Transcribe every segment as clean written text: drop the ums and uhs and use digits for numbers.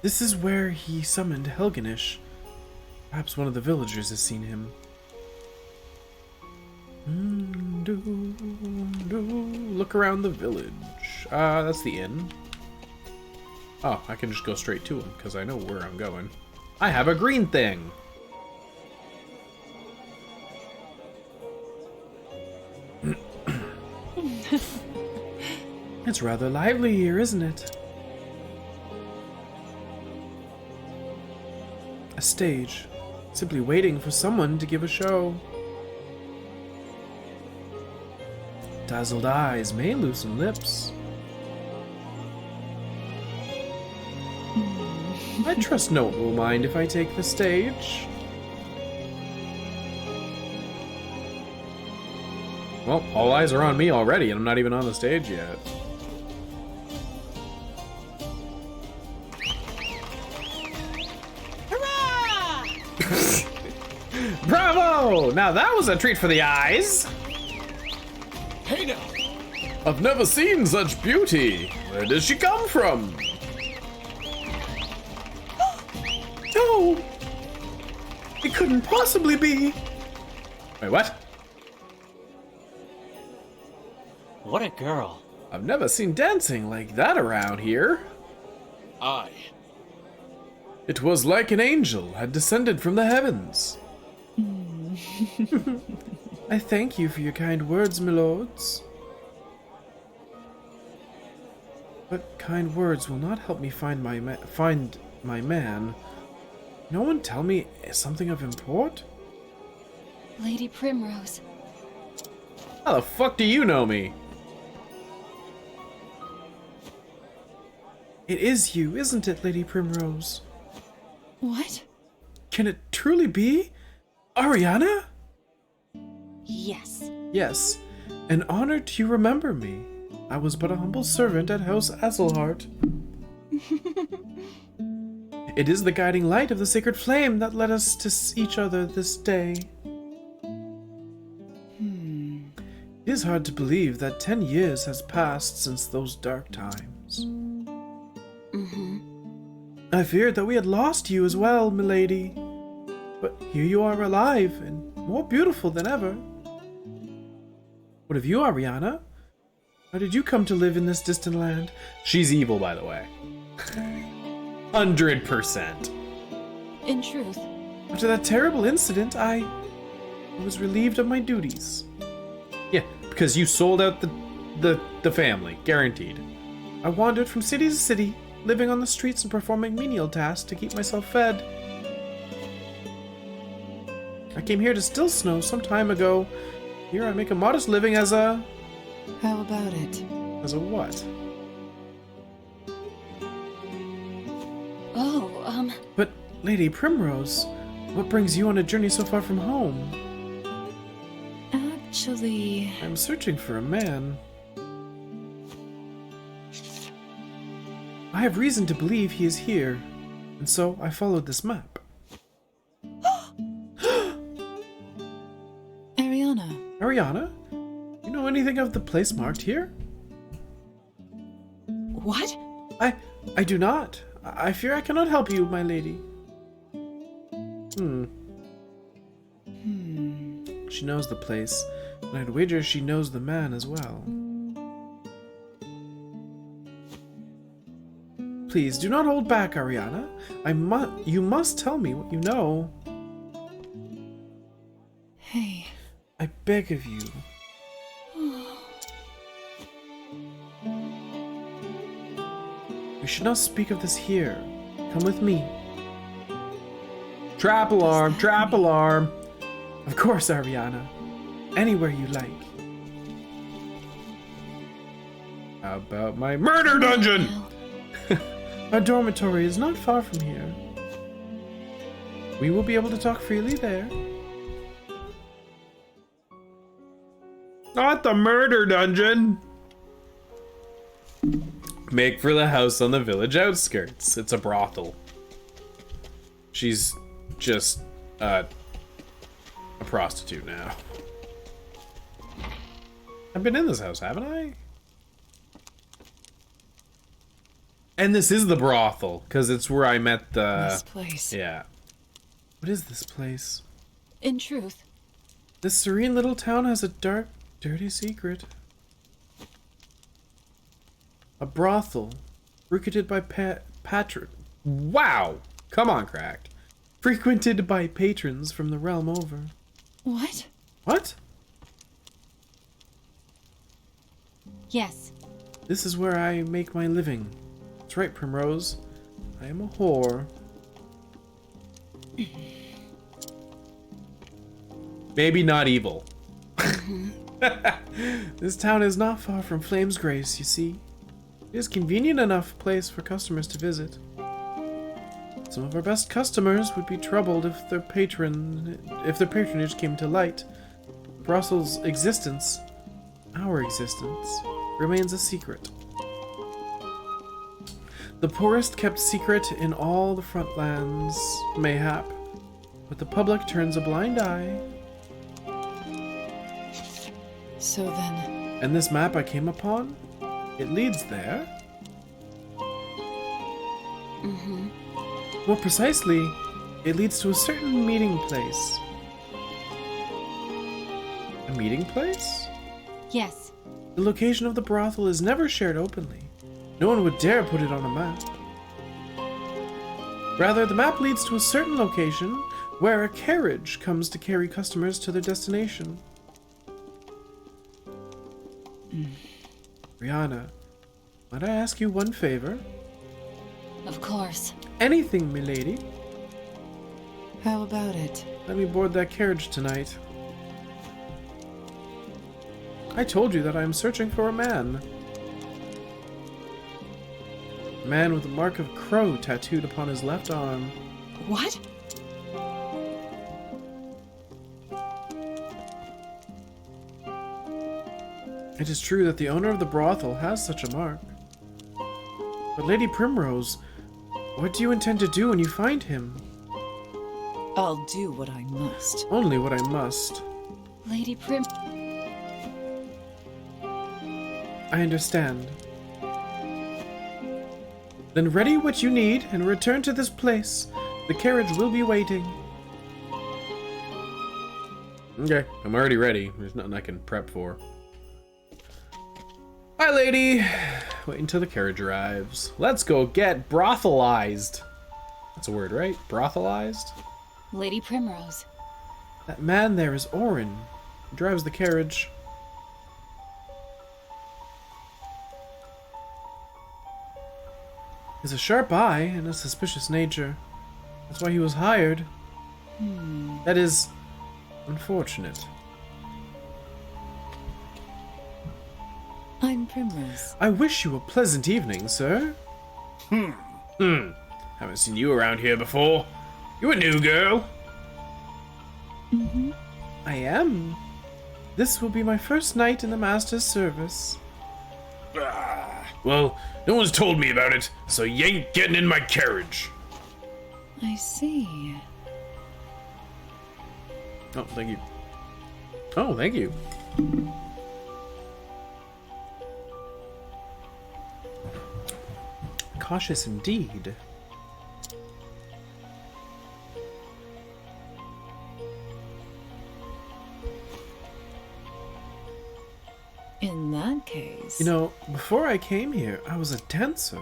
This is where he summoned Helganish. Perhaps one of the villagers has seen him. Look around the village. That's the inn. Oh, I can just go straight to him, because I know where I'm going. I have a green thing! It's rather lively here, isn't it? A stage. Simply waiting for someone to give a show. Dazzled eyes may loosen lips. I trust no one will mind if I take the stage. Well, all eyes are on me already, and I'm not even on the stage yet. Hurrah! Bravo! Now that was a treat for the eyes! Hey now! I've never seen such beauty. Where does she come from? No! It couldn't possibly be. Wait, what? What a girl. I've never seen dancing like that around here. Aye. It was like an angel had descended from the heavens. I thank you for your kind words, my lords. But kind words will not help me find my man. No one tell me something of import? Lady Primrose. How the fuck do you know me? It is you, isn't it, Lady Primrose? What? Can it truly be? Ariana? Yes. Yes, and honored you remember me. I was but a humble servant at House Azelhart. It is the guiding light of the sacred flame that led us to each other this day. It is hard to believe that 10 years has passed since those dark times. I feared that we had lost you as well, milady. But here you are alive and more beautiful than ever. What of you, Ariana? How did you come to live in this distant land? She's evil, by the way. 100%. In truth. After that terrible incident, I was relieved of my duties. Yeah, because you sold out the family, guaranteed. I wandered from city to city, living on the streets and performing menial tasks to keep myself fed. I came here to Still Snow some time ago. Here I make a modest living as a... How about it? As a what? Oh, But, Lady Primrose, what brings you on a journey so far from home? Actually... I'm searching for a man. I have reason to believe he is here, and so I followed this map. Ariana. Ariana? You know anything of the place marked here? What? I do not. I fear I cannot help you, my lady. She knows the place, and I'd wager she knows the man as well. Please, do not hold back, Ariana. You must tell me what you know. Hey. I beg of you. We should not speak of this here. Come with me. Trap alarm, trap alarm. Of course, Ariana. Anywhere you like. How about my murder dungeon? Our dormitory is not far from here. We will be able to talk freely there. Not the murder dungeon! Make for the house on the village outskirts. It's a brothel. She's just a prostitute now. I've been in this house, haven't I? And this is the brothel, because it's where I met the... This place. Yeah. What is this place? In truth, This serene little town has a dark, dirty secret. A brothel, frequented by patron. Wow! Come on, Cracked. Frequented by patrons from the realm over. what? What? Yes. This is where I make my living. That's right, Primrose. I am a whore. Maybe not evil. This town is not far from Flame's Grace, you see. It is convenient enough place for customers to visit. Some of our best customers would be troubled if their patronage came to light. Brussel's existence, our existence, remains a secret. The poorest kept secret in all the frontlands, mayhap, but the public turns a blind eye. So then, And this map I came upon, it leads there. More precisely, it leads to a certain meeting place. A meeting place? Yes. The location of the brothel is never shared openly. No one would dare put it on a map. Rather, the map leads to a certain location where a carriage comes to carry customers to their destination. Rihanna, might I ask you one favor? Of course. Anything, milady. how about it? Let me board that carriage tonight. I told you that I am searching for a man. A man with the mark of crow tattooed upon his left arm. What? It is true that the owner of the brothel has such a mark. But Lady Primrose, what do you intend to do when you find him? I'll do what I must. Only what I must. Lady Prim. I understand. Then ready what you need and return to this place. The carriage will be waiting. Okay, I'm already ready. There's nothing I can prep for. Hi, lady. Wait until the carriage arrives. Let's go get brothelized. That's a word, right? Brothelized? Lady Primrose. That man there is Orin. He drives the carriage. He has a sharp eye and a suspicious nature. That's why he was hired. That is unfortunate. I'm Primrose. I wish you a pleasant evening, sir. Haven't seen you around here before. You a new girl? I am. This will be my first night in the Master's service. Well, no one's told me about it, so you ain't getting in my carriage. I see. Oh, thank you. Oh, thank you. Cautious indeed. In that case... You know, before I came here, I was a dancer.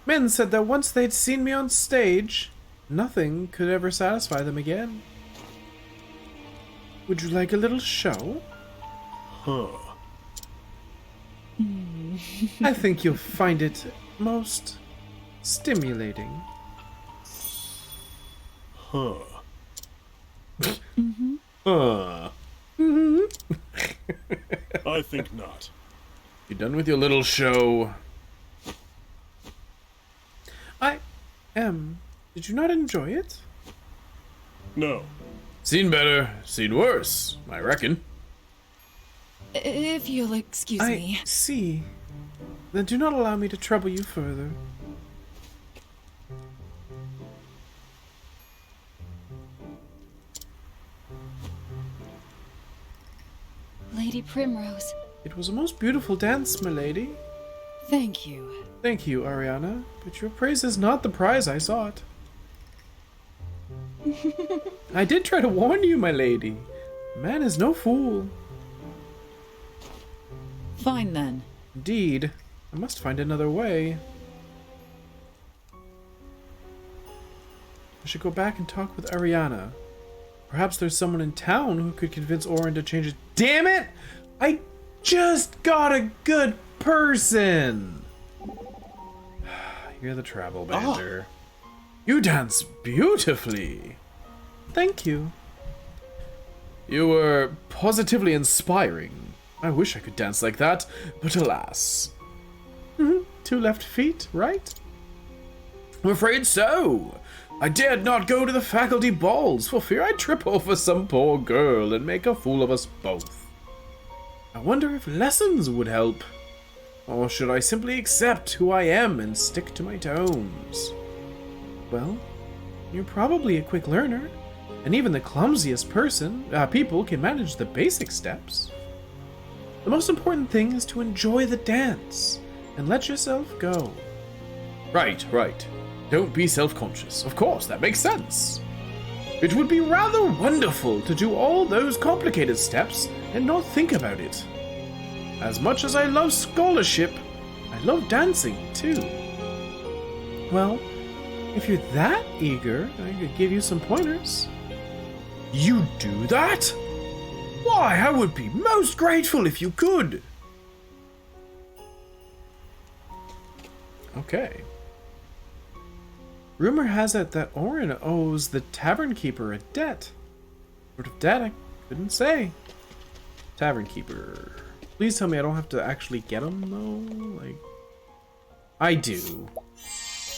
Men said that once they'd seen me on stage, nothing could ever satisfy them again. Would you like a little show? Huh. I think you'll find it most stimulating. Huh. Uh. I think not. You done with your little show? I am. Did you not enjoy it? No. Seen better, seen worse, I reckon. If you'll excuse I me. see. Then do not allow me to trouble you further. Lady Primrose. It was a most beautiful dance, milady. Thank you. Thank you, Ariana, but your praise is not the prize I sought. I did try to warn you, my lady. Man is no fool. Fine then. Indeed, I must find another way. I should go back and talk with Ariana. Perhaps there's someone in town who could convince Orin to change it. Damn it! I just got a good person! You're the travel bander. You dance beautifully. Thank you. You were positively inspiring. I wish I could dance like that, but alas. 2 left feet, right? I'm afraid so. I dared not go to the faculty balls for fear I'd trip over some poor girl and make a fool of us both. I wonder if lessons would help. Or should I simply accept who I am and stick to my tones? Well, you're probably a quick learner, and even the clumsiest people can manage the basic steps. The most important thing is to enjoy the dance and let yourself go. Right. Don't be self-conscious. Of course, that makes sense. It would be rather wonderful to do all those complicated steps and not think about it. As much as I love scholarship, I love dancing too. Well, if you're that eager, I could give you some pointers. You do that? Why, I would be most grateful if you could. Okay. Rumor has it that Orin owes the tavern keeper a debt. What sort of debt? I couldn't say. Tavern keeper. Please tell me I don't have to actually get him, though? Like, I do.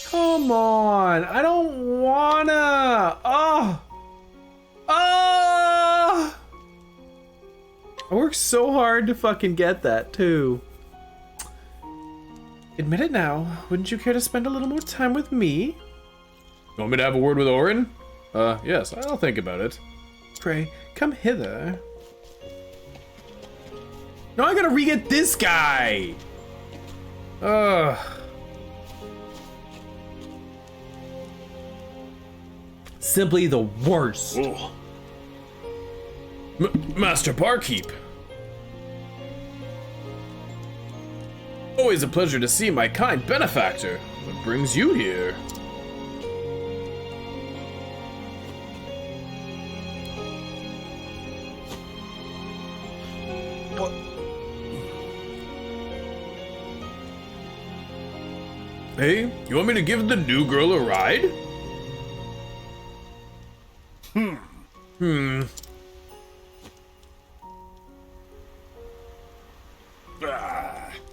Come on! I don't wanna! Oh! I worked so hard to fucking get that, too. Admit it now. Wouldn't you care to spend a little more time with me? You want me to have a word with Orin? Yes, I'll think about it. Pray, come hither. No, I gotta re-get this guy! Ugh. Simply the worst. Oh. Master Barkeep. Always a pleasure to see my kind benefactor. What brings you here? What? Hey, you want me to give the new girl a ride?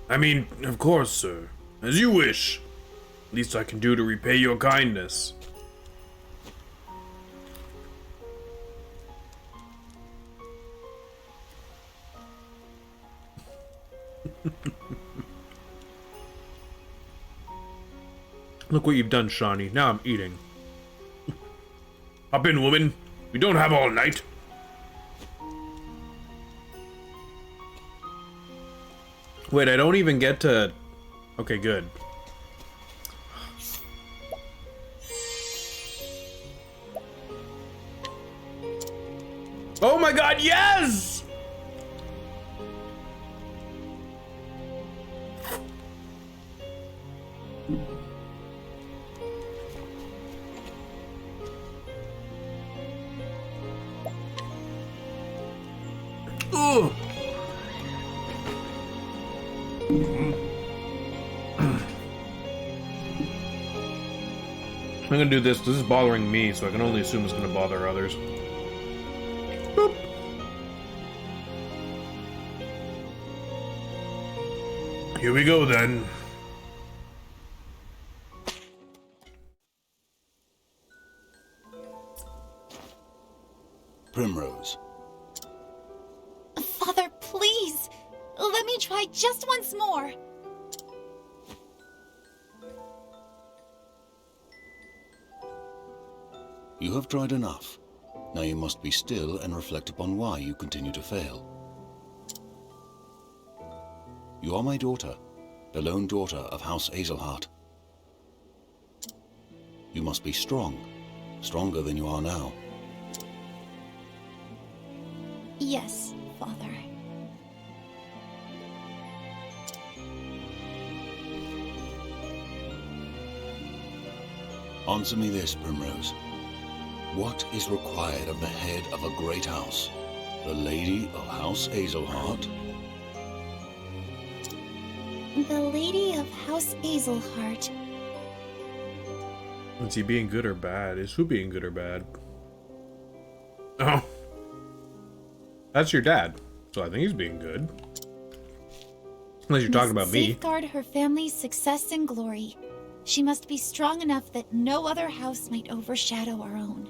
I mean, of course, sir. As you wish. Least I can do to repay your kindness. Look what you've done, Shawnee. Now I'm eating. Hop in, woman. We don't have all night. Wait, I don't even get to... Okay, good. Oh my god, yes! Ugh. I'm gonna do this. This is bothering me, so I can only assume it's gonna bother others. Boop. Here we go, then. Primrose. Father, please! Let me try just once more! You have tried enough. Now you must be still and reflect upon why you continue to fail. You are my daughter, the lone daughter of House Azelhart. You must be strong, stronger than you are now. Yes, Father. Answer me this, Primrose. What is required of the head of a great house? The Lady of House Azelhart? The Lady of House Azelhart. Is he being good or bad? Is who being good or bad? Oh. That's your dad. So I think he's being good. Unless you're talking about me. Safeguard her family's success and glory. She must be strong enough that no other house might overshadow our own.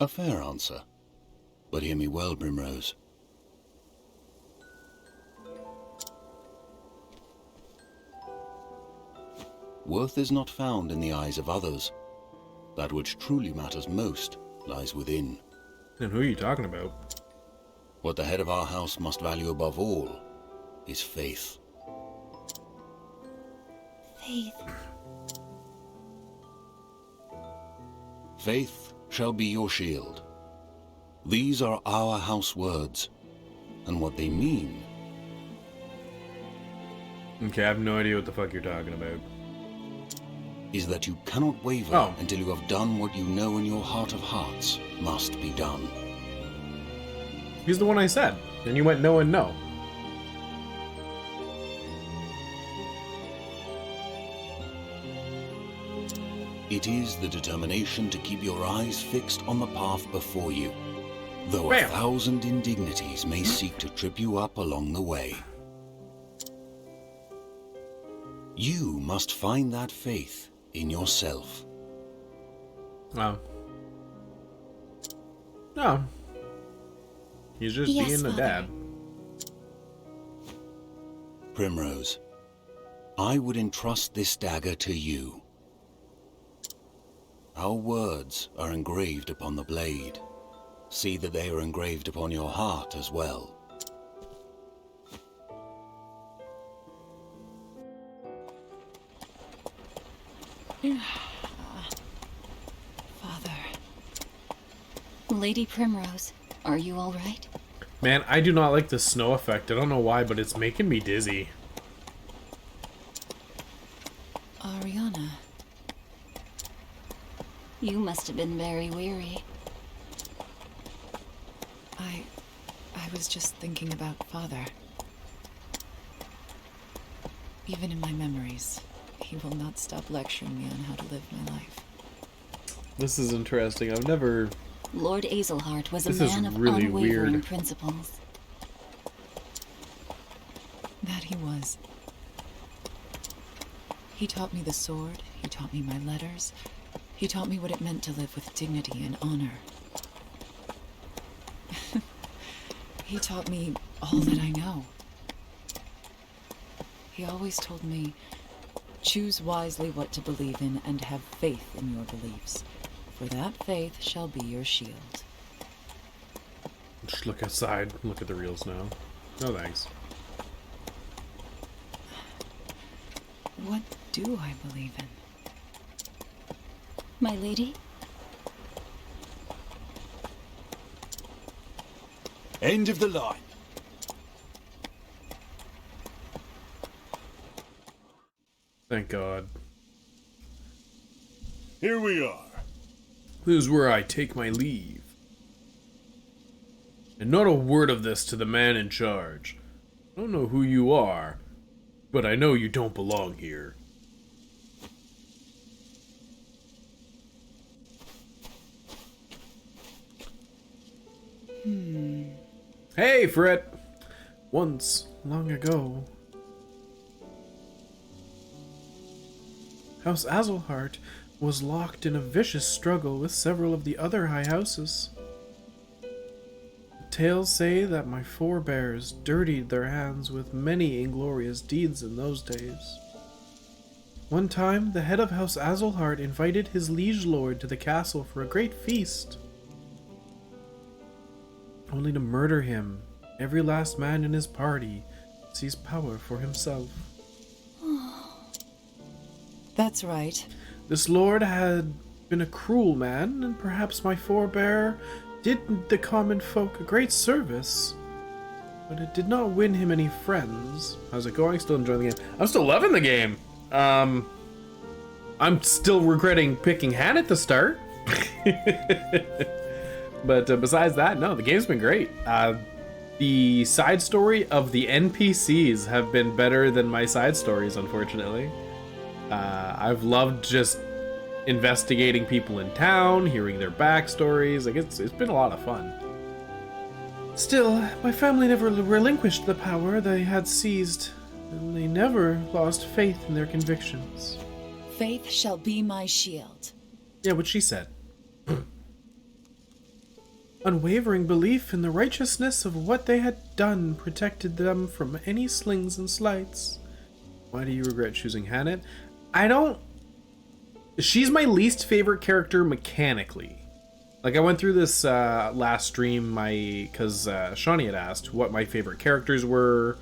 A fair answer. But hear me well, Primrose. Worth is not found in the eyes of others. That which truly matters most lies within. And who are you talking about? What the head of our house must value above all is faith. Faith. Faith shall be your shield. These are our house words, and what they mean. Okay, I have no idea what the fuck you're talking about. Is that you cannot waver until you have done what you know in your heart of hearts must be done. He's the one I said. And you went no and no. It is the determination to keep your eyes fixed on the path before you, though Bam. 1,000 indignities may seek to trip you up along the way. You must find that faith in yourself. Oh. No. He's just Yes, being a Father. dad. Primrose, I would entrust this dagger to you. Our words are engraved upon the blade. See that they are engraved upon your heart as well. Father. Lady Primrose, are you all right? Man, I do not like the snow effect. I don't know why, but it's making me dizzy. Ariana. You must have been very weary. I was just thinking about Father. Even in my memories, he will not stop lecturing me on how to live my life. This is interesting. I've never... Lord Azelhart was This a is man of really unwavering weird. principles. That he was. He taught me the sword, he taught me my letters, he taught me what it meant to live with dignity and honor. He taught me all that I know. He always told me, choose wisely what to believe in and have faith in your beliefs, for that faith shall be your shield. Just look outside. Look at the reels now. No thanks. What do I believe in? My lady? End of the line. Thank God. Here we are. This is where I take my leave. And not a word of this to the man in charge. I don't know who you are, but I know you don't belong here. Hey, Frit! Once, long ago, House Azelhart was locked in a vicious struggle with several of the other high houses. Tales say that my forebears dirtied their hands with many inglorious deeds in those days. One time, the head of House Azelhart invited his liege lord to the castle for a great feast, only to murder him Every last man in his party sees power for himself. That's right. This lord had been a cruel man, and perhaps my forebear did the common folk a great service, but it did not win him any friends. How's it going? Still enjoying the game? I'm still loving the game. I'm still regretting picking Han at the start. But besides that, no, the game's been great. The side story of the NPCs have been better than my side stories, unfortunately. I've loved just investigating people in town, hearing their backstories. Like, it's been a lot of fun. Still, my family never relinquished the power they had seized, and they never lost faith in their convictions. Faith shall be my shield. Yeah, what she said. Unwavering belief in the righteousness of what they had done protected them from any slings and slights. Why do you regret choosing Hannet? I don't... She's my least favorite character mechanically. Like, I went through this last stream, because Shawnee had asked what my favorite characters were,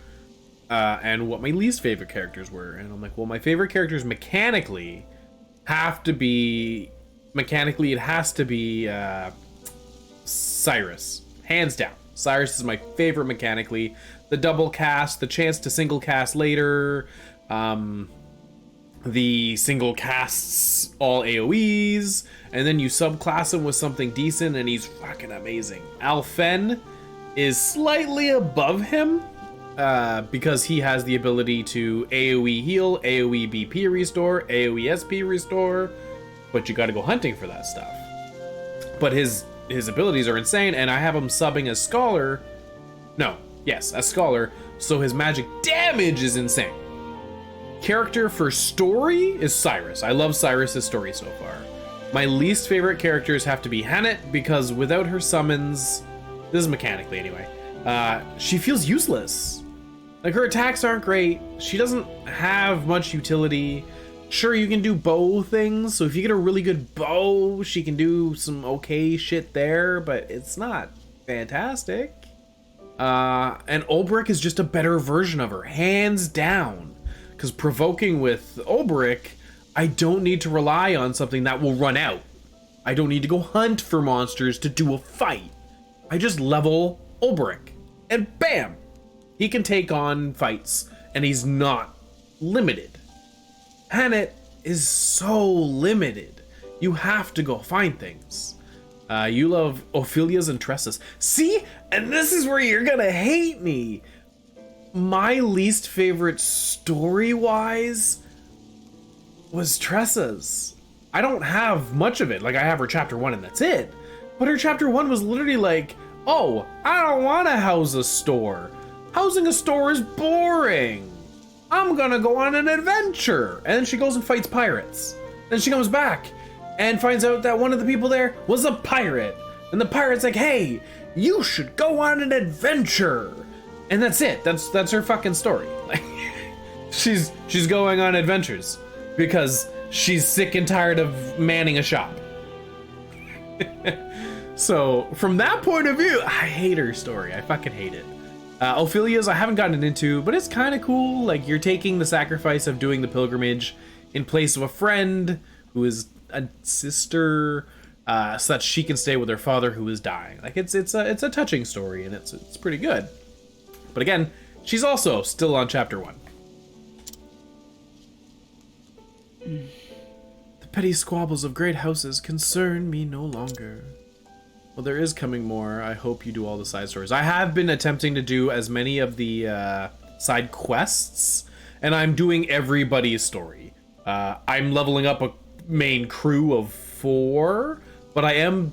and what my least favorite characters were. And I'm like, well, my favorite characters mechanically have to be... Mechanically, it has to be Cyrus. Hands down. Cyrus is my favorite mechanically. The double cast, the chance to single cast later, the single casts all AoEs, and then you subclass him with something decent, and he's fucking amazing. Alfen is slightly above him, because he has the ability to AoE heal, AoE BP restore, AoE SP restore, but you gotta go hunting for that stuff. But his abilities are insane, and I have him subbing as Scholar. No, yes, as Scholar, so his magic damage is insane. Character for story is Cyrus. I love Cyrus's story so far. My least favorite characters have to be Hannet, because without her summons, this is mechanically anyway, she feels useless. Like, her attacks aren't great, she doesn't have much utility. Sure, you can do bow things, so if you get a really good bow, she can do some okay shit there, but it's not fantastic. And Ulbrich is just a better version of her, hands down. Because provoking with Ulbrich, I don't need to rely on something that will run out. I don't need to go hunt for monsters to do a fight. I just level Ulbrich, and bam! He can take on fights, and he's not limited. Hannet is so limited. You have to go find things. You love Ophelia's and Tressa's. See? And this is where you're gonna hate me. My least favorite story-wise was Tressa's. I don't have much of it. Like, I have her chapter 1 and that's it. But her chapter 1 was literally like, oh, I don't want to house a store. Housing a store is boring. I'm gonna go on an adventure. And then she goes and fights pirates. Then she comes back and finds out that one of the people there was a pirate. And the pirate's like, hey, you should go on an adventure. And that's it. That's her fucking story. Like, she's going on adventures because she's sick and tired of manning a shop. So from that point of view, I hate her story. I fucking hate it. Ophelia's I haven't gotten into, but it's kind of cool. Like, you're taking the sacrifice of doing the pilgrimage in place of a friend who is a sister, so that she can stay with her father who is dying. Like, it's a touching story, and it's pretty good. But again, she's also still on chapter 1. The petty squabbles of great houses concern me no longer. Well, there is coming more. I hope you do all the side stories. I have been attempting to do as many of the side quests, and I'm doing everybody's story. I'm leveling up a main crew of 4, but I am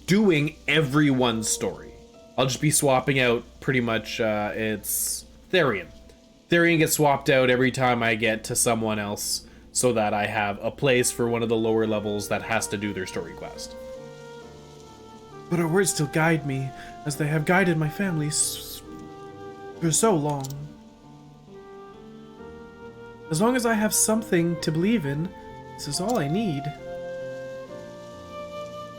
doing everyone's story. I'll just be swapping out pretty much, it's Therian. Therian gets swapped out every time I get to someone else so that I have a place for one of the lower levels that has to do their story quest. But her words still guide me, as they have guided my family for so long. As long as I have something to believe in, this is all I need.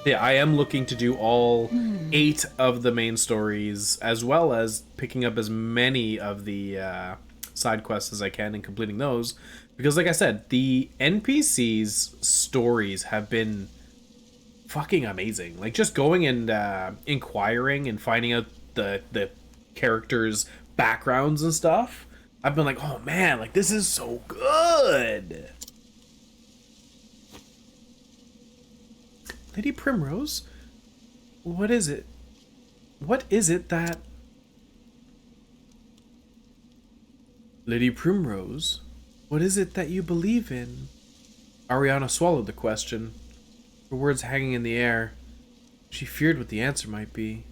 Yeah, I am looking to do all 8 of the main stories, as well as picking up as many of the side quests as I can and completing those. Because like I said, the NPCs' stories have been fucking amazing. Like, just going and inquiring and finding out the characters' backgrounds and stuff, I've been like, oh man, like, this is so good! Lady Primrose? What is it? What is it that... Lady Primrose? What is it that you believe in? Ariana swallowed the question, her words hanging in the air. She feared what the answer might be.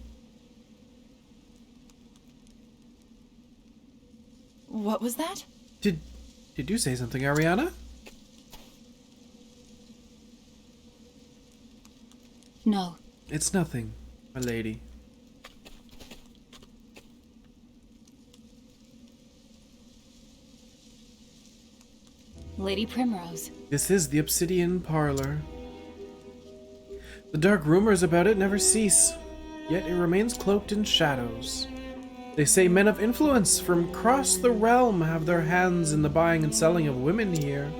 What was that? Did you say something, Ariana? No. It's nothing, my lady. Lady Primrose. This is the Obsidian Parlor. The dark rumors about it never cease, yet it remains cloaked in shadows. They say men of influence from across the realm have their hands in the buying and selling of women here.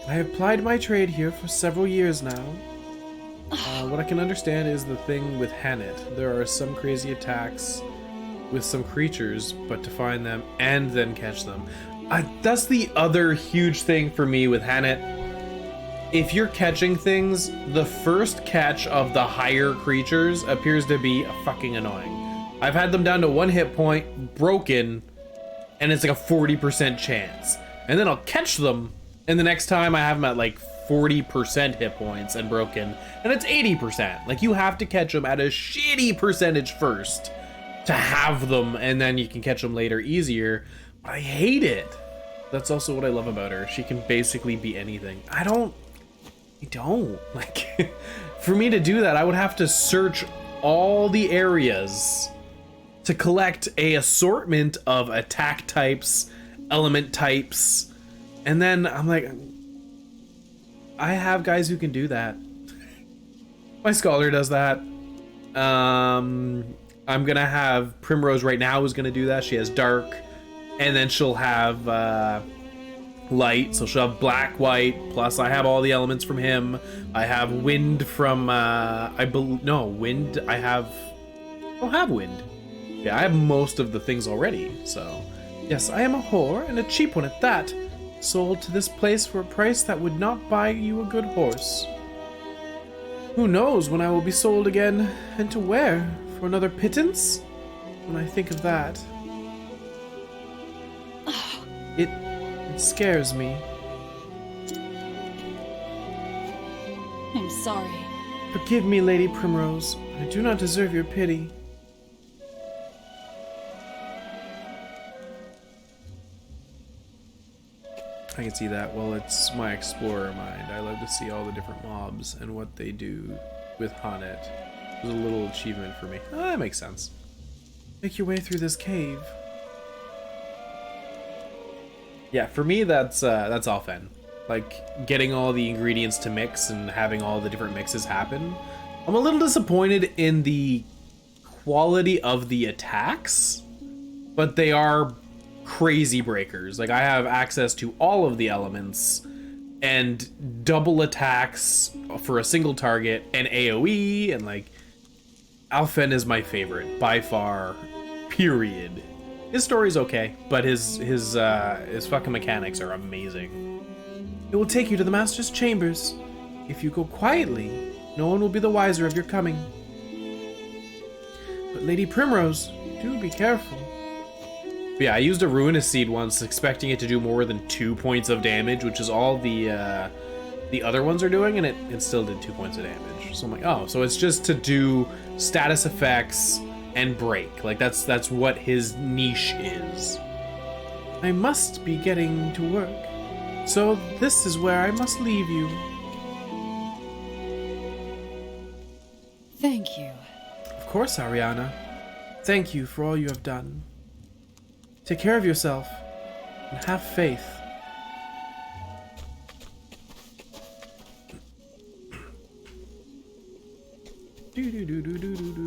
I have plied my trade here for several years now. What I can understand is the thing with Hannet. There are some crazy attacks with some creatures, but to find them and then catch them. That's the other huge thing for me with Hannet. If you're catching things, the first catch of the higher creatures appears to be fucking annoying. I've had them down to 1 hit point, broken, and it's like a 40% chance. And then I'll catch them, and the next time I have them at like 40% hit points and broken, and it's 80%. Like, you have to catch them at a shitty percentage first to have them, and then you can catch them later easier. But I hate it. That's also what I love about her. She can basically be anything. I don't. Like, for me to do that, I would have to search all the areas to collect a assortment of attack types, element types, and then I'm like, I have guys who can do that. My scholar does that. I'm gonna have Primrose right now who's gonna do that. She has dark, and then she'll have light, so she'll have black, white, plus I have all the elements from him. I have wind from wind. I don't have wind. Yeah, I have most of the things already. So yes, I am a whore, and a cheap one at that, sold to this place for a price that would not buy you a good horse. Who knows when I will be sold again, and to where? For another pittance? When I think of that, it scares me. I'm sorry. Forgive me, Lady Primrose. I do not deserve your pity. I can see that. Well, it's my explorer mind. I love to see all the different mobs and what they do with Hannet. It was a little achievement for me. That makes sense. Make your way through this cave. Yeah, for me, that's often. Like, getting all the ingredients to mix and having all the different mixes happen. I'm a little disappointed in the quality of the attacks, but they are crazy breakers. Like, I have access to all of the elements and double attacks for a single target and AoE, and like, Alphen is my favorite by far, period. His story's okay, but his fucking mechanics are amazing. It will take you to the Master's chambers. If you go quietly, no one will be the wiser of your coming. But Lady Primrose, do be careful. But yeah, I used a Ruinous Seed once, expecting it to do more than 2 points of damage, which is all the other ones are doing, and it still did 2 points of damage. So I'm like, oh, so it's just to do status effects and break. Like, that's what his niche is. I must be getting to work, so this is where I must leave you. Thank you. Of course, Ariana. Thank you for all you have done. Take care of yourself, and have faith. Do do do do do do do.